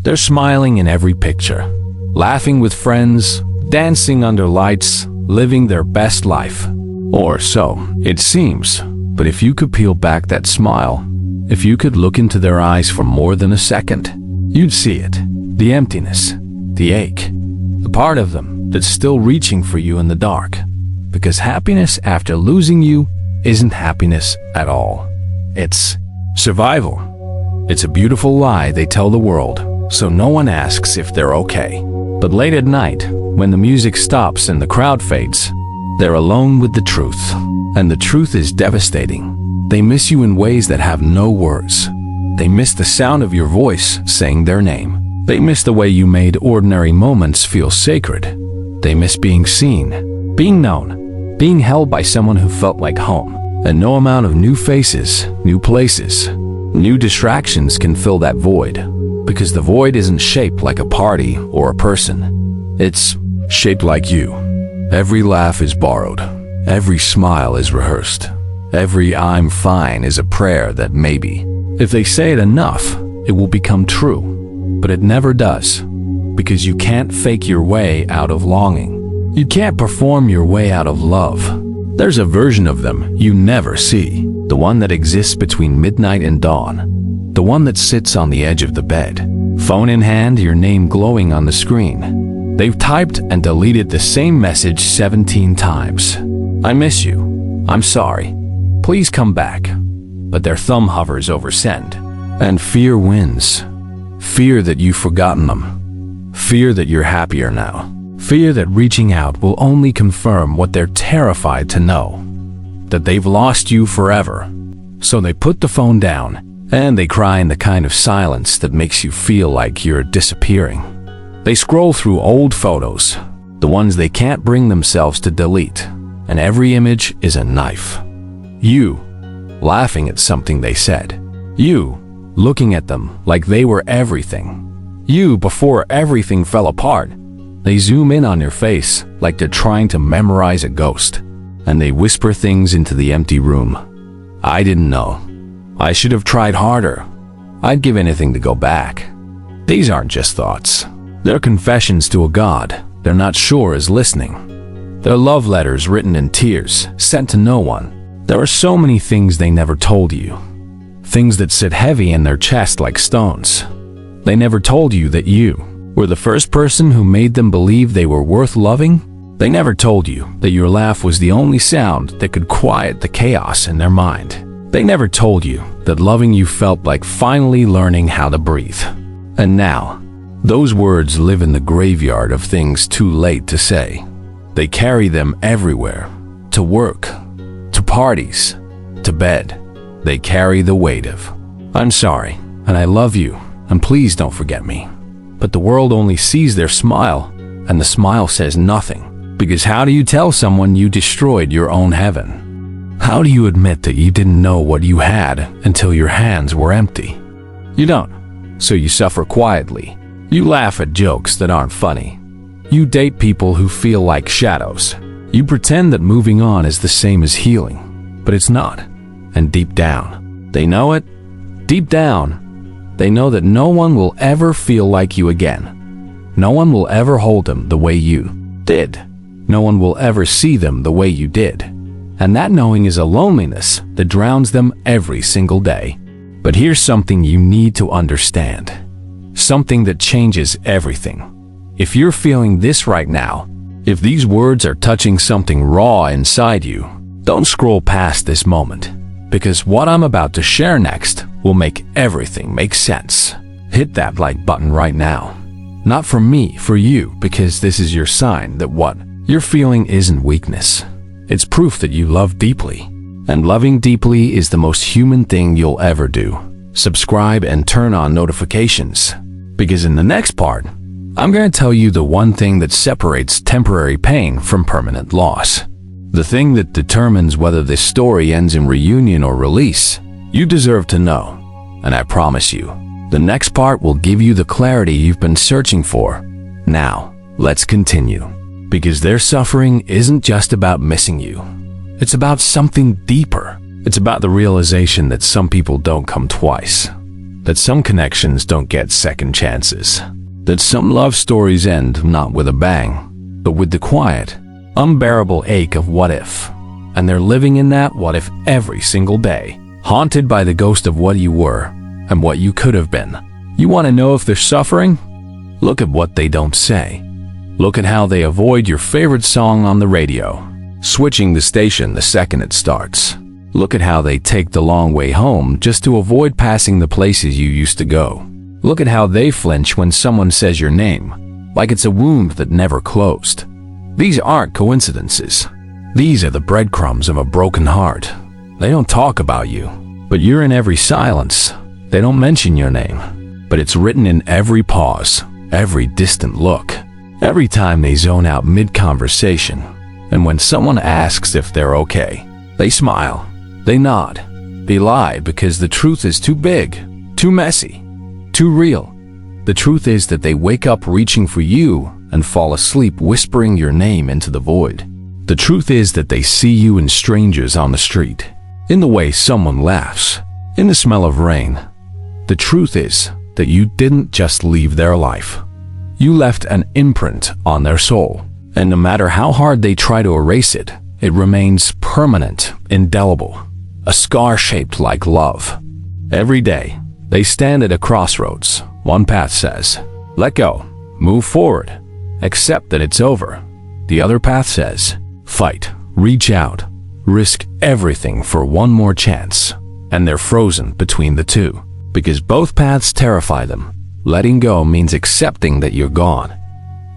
They're smiling in every picture, laughing with friends, dancing under lights, living their best life. Or so it seems. But if you could peel back that smile, if you could look into their eyes for more than a second, you'd see it. The emptiness, the ache, the part of them that's still reaching for you in the dark. Because happiness after losing you isn't happiness at all. It's survival. It's a beautiful lie they tell the world, so no one asks if they're okay. But late at night, when the music stops and the crowd fades, they're alone with the truth. And the truth is devastating. They miss you in ways that have no words. They miss the sound of your voice saying their name. They miss the way you made ordinary moments feel sacred. They miss being seen, being known, being held by someone who felt like home. And no amount of new faces, new places, new distractions can fill that void. Because the void isn't shaped like a party or a person. It's shaped like you. Every laugh is borrowed. Every smile is rehearsed. Every "I'm fine" is a prayer that maybe, if they say it enough, it will become true. But it never does. Because you can't fake your way out of longing. You can't perform your way out of love. There's a version of them you never see. The one that exists between midnight and dawn. The one that sits on the edge of the bed. Phone in hand, your name glowing on the screen. They've typed and deleted the same message 17 times. I miss you. I'm sorry. Please come back. But their thumb hovers over send. And fear wins. Fear that you've forgotten them. Fear that you're happier now. Fear that reaching out will only confirm what they're terrified to know. That they've lost you forever. So they put the phone down, and they cry in the kind of silence that makes you feel like you're disappearing. They scroll through old photos, the ones they can't bring themselves to delete, and every image is a knife. You, laughing at something they said. You, looking at them like they were everything. You, before everything fell apart. They zoom in on your face like they're trying to memorize a ghost, and they whisper things into the empty room. I didn't know. I should have tried harder. I'd give anything to go back. These aren't just thoughts. They're confessions to a God they're not sure is listening. They're love letters written in tears, sent to no one. There are so many things they never told you. Things that sit heavy in their chest like stones. They never told you that you were the first person who made them believe they were worth loving. They never told you that your laugh was the only sound that could quiet the chaos in their mind. They never told you that loving you felt like finally learning how to breathe. And now, those words live in the graveyard of things too late to say. They carry them everywhere. To work, to parties, to bed. They carry the weight of, I'm sorry, and I love you, and please don't forget me. But the world only sees their smile, and the smile says nothing. Because how do you tell someone you destroyed your own heaven? How do you admit that you didn't know what you had until your hands were empty? You don't, so you suffer quietly. You laugh at jokes that aren't funny. You date people who feel like shadows. You pretend that moving on is the same as healing, but it's not. And deep down, they know it. Deep down, they know that no one will ever feel like you again. No one will ever hold them the way you did. No one will ever see them the way you did. And that knowing is a loneliness that drowns them every single day. But here's something you need to understand. Something that changes everything. If you're feeling this right now, if these words are touching something raw inside you, don't scroll past this moment. Because what I'm about to share next will make everything make sense. Hit that like button right now. Not for me, for you, because this is your sign that what you're feeling isn't weakness. It's proof that you love deeply. And loving deeply is the most human thing you'll ever do. Subscribe and turn on notifications. Because in the next part, I'm going to tell you the one thing that separates temporary pain from permanent loss. The thing that determines whether this story ends in reunion or release. You deserve to know. And I promise you, the next part will give you the clarity you've been searching for. Now, let's continue. Because their suffering isn't just about missing you. It's about something deeper. It's about the realization that some people don't come twice. that some connections don't get second chances, that some love stories end not with a bang, but with the quiet, unbearable ache of what if. And they're living in that what if every single day, haunted by the ghost of what you were and what you could have been. You want to know if they're suffering? Look at what they don't say. Look at how they avoid your favorite song on the radio, switching the station the second it starts. Look at how they take the long way home just to avoid passing the places you used to go. Look at how they flinch when someone says your name, like it's a wound that never closed. These aren't coincidences. These are the breadcrumbs of a broken heart. They don't talk about you, but you're in every silence. They don't mention your name, but it's written in every pause, every distant look, every time they zone out mid-conversation. And when someone asks if they're okay, they smile, they nod, they lie because the truth is too big, too messy, too real. The truth is that they wake up reaching for you and fall asleep whispering your name into the void. The truth is that they see you in strangers on the street, in the way someone laughs, in the smell of rain. The truth is that you didn't just leave their life. You left an imprint on their soul, and no matter how hard they try to erase it, it remains permanent, indelible, a scar shaped like love. Every day, they stand at a crossroads. One path says, let go, move forward, accept that it's over. The other path says, fight, reach out, risk everything for one more chance. And they're frozen between the two, because both paths terrify them. Letting go means accepting that you're gone,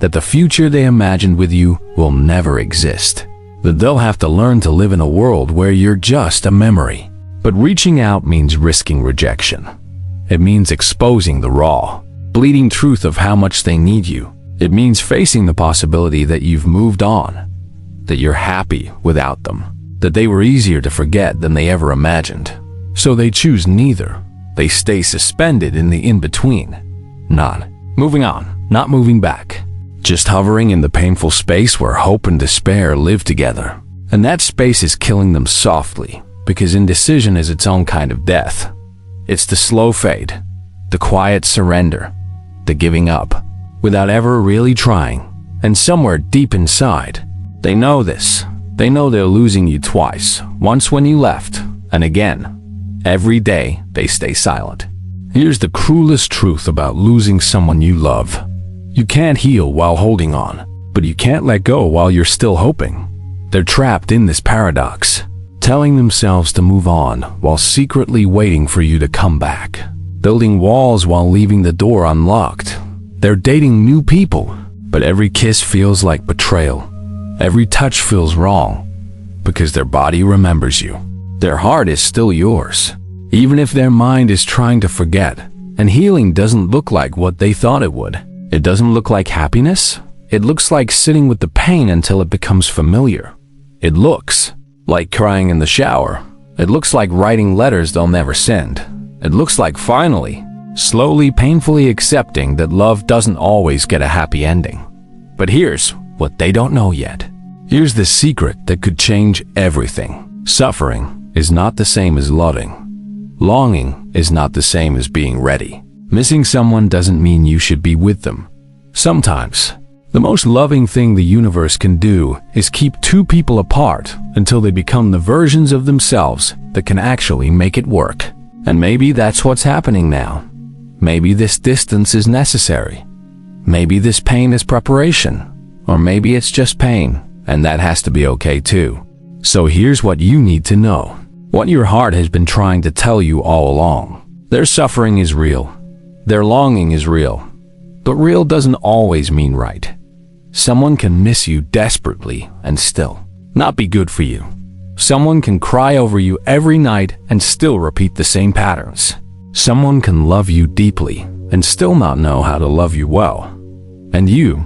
that the future they imagined with you will never exist, that they'll have to learn to live in a world where you're just a memory. But reaching out means risking rejection. It means exposing the raw, bleeding truth of how much they need you. It means facing the possibility that you've moved on, that you're happy without them, that they were easier to forget than they ever imagined. So they choose neither. They stay suspended in the in-between. Not moving on, not moving back, just hovering in the painful space where hope and despair live together. And that space is killing them softly, because indecision is its own kind of death. It's the slow fade, the quiet surrender, the giving up, without ever really trying. And somewhere deep inside, they know this. They know they're losing you twice, once when you left, and again. Every day, they stay silent. Here's the cruelest truth about losing someone you love. You can't heal while holding on, but you can't let go while you're still hoping. They're trapped in this paradox, telling themselves to move on while secretly waiting for you to come back, building walls while leaving the door unlocked. They're dating new people, but every kiss feels like betrayal. Every touch feels wrong, because their body remembers you. Their heart is still yours, even if their mind is trying to forget. And healing doesn't look like what they thought it would. It doesn't look like happiness. It looks like sitting with the pain until it becomes familiar. It looks like crying in the shower. It looks like writing letters they'll never send. It looks like finally, slowly, painfully accepting that love doesn't always get a happy ending. But here's what they don't know yet. Here's the secret that could change everything. Suffering is not the same as loving. Longing is not the same as being ready. Missing someone doesn't mean you should be with them. Sometimes, the most loving thing the universe can do is keep two people apart until they become the versions of themselves that can actually make it work. And maybe that's what's happening now. Maybe this distance is necessary. Maybe this pain is preparation. Or maybe it's just pain, and that has to be okay too. So here's what you need to know. What your heart has been trying to tell you all along. Their suffering is real. Their longing is real. But real doesn't always mean right. Someone can miss you desperately and still not be good for you. Someone can cry over you every night and still repeat the same patterns. Someone can love you deeply and still not know how to love you well. And you,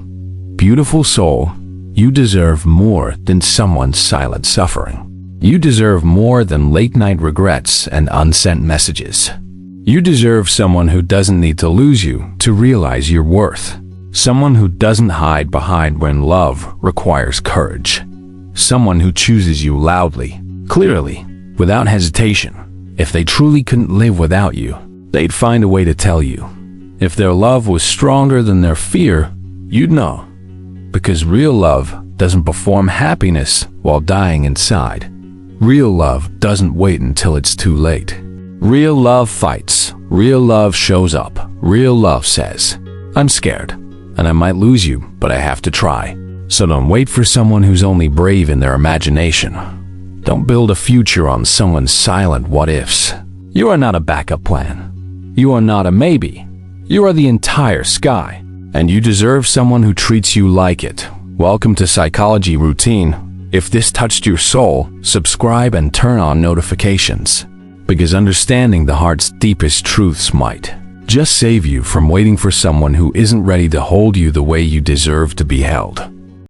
beautiful soul, you deserve more than someone's silent suffering. You deserve more than late-night regrets and unsent messages. You deserve someone who doesn't need to lose you to realize your worth. Someone who doesn't hide behind when love requires courage. Someone who chooses you loudly, clearly, without hesitation. If they truly couldn't live without you, they'd find a way to tell you. If their love was stronger than their fear, you'd know. Because real love doesn't perform happiness while dying inside. Real love doesn't wait until it's too late. Real love fights. Real love shows up. Real love says, I'm scared, and I might lose you, but I have to try. So don't wait for someone who's only brave in their imagination. Don't build a future on someone's silent what-ifs. You are not a backup plan. You are not a maybe. You are the entire sky, and you deserve someone who treats you like it. Welcome to Psychology Routine. If this touched your soul, subscribe and turn on notifications, because understanding the heart's deepest truths might just save you from waiting for someone who isn't ready to hold you the way you deserve to be held.